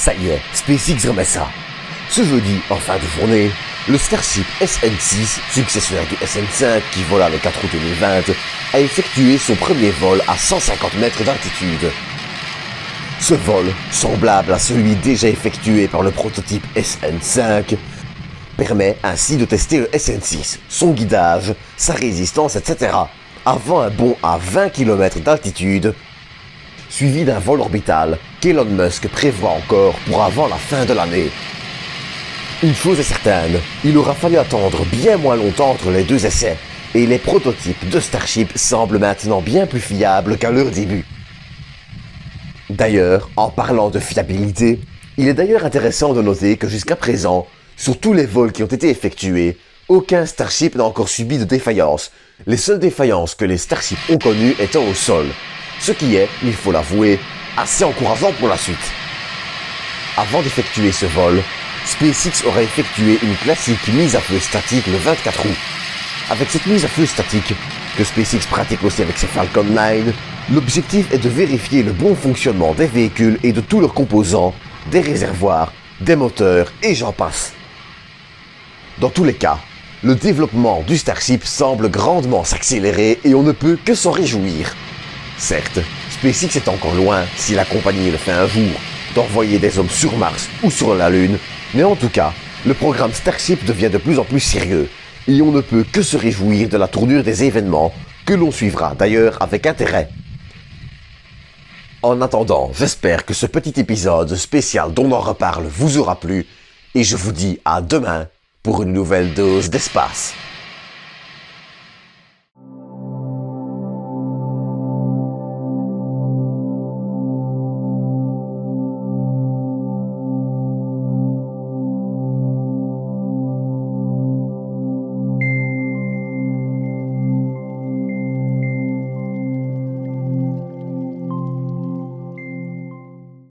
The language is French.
Ça y est, SpaceX remet ça. Ce jeudi, en fin de journée, le Starship SN6, successeur du SN5 qui vola le 4 août 2020, a effectué son premier vol à 150 mètres d'altitude. Ce vol, semblable à celui déjà effectué par le prototype SN5, permet ainsi de tester le SN6, son guidage, sa résistance, etc. avant un bond à 20 km d'altitude, suivi d'un vol orbital qu'Elon Musk prévoit encore pour avant la fin de l'année. Une chose est certaine, il aura fallu attendre bien moins longtemps entre les deux essais, et les prototypes de Starship semblent maintenant bien plus fiables qu'à leur début. D'ailleurs, en parlant de fiabilité, il est d'ailleurs intéressant de noter que jusqu'à présent, sur tous les vols qui ont été effectués, aucun Starship n'a encore subi de défaillance, les seules défaillances que les Starships ont connues étant au sol, ce qui est, il faut l'avouer, assez encourageant pour la suite. Avant d'effectuer ce vol, SpaceX aurait effectué une classique mise à feu statique le 24 août. Avec cette mise à feu statique, que SpaceX pratique aussi avec ses Falcon 9, l'objectif est de vérifier le bon fonctionnement des véhicules et de tous leurs composants, des réservoirs, des moteurs et j'en passe. Dans tous les cas, le développement du Starship semble grandement s'accélérer et on ne peut que s'en réjouir. Certes, SpaceX est encore loin, si la compagnie le fait un jour, d'envoyer des hommes sur Mars ou sur la Lune, mais en tout cas, le programme Starship devient de plus en plus sérieux, et on ne peut que se réjouir de la tournure des événements, que l'on suivra d'ailleurs avec intérêt. En attendant, j'espère que ce petit épisode spécial dont on reparle vous aura plu, et je vous dis à demain pour une nouvelle dose d'espace.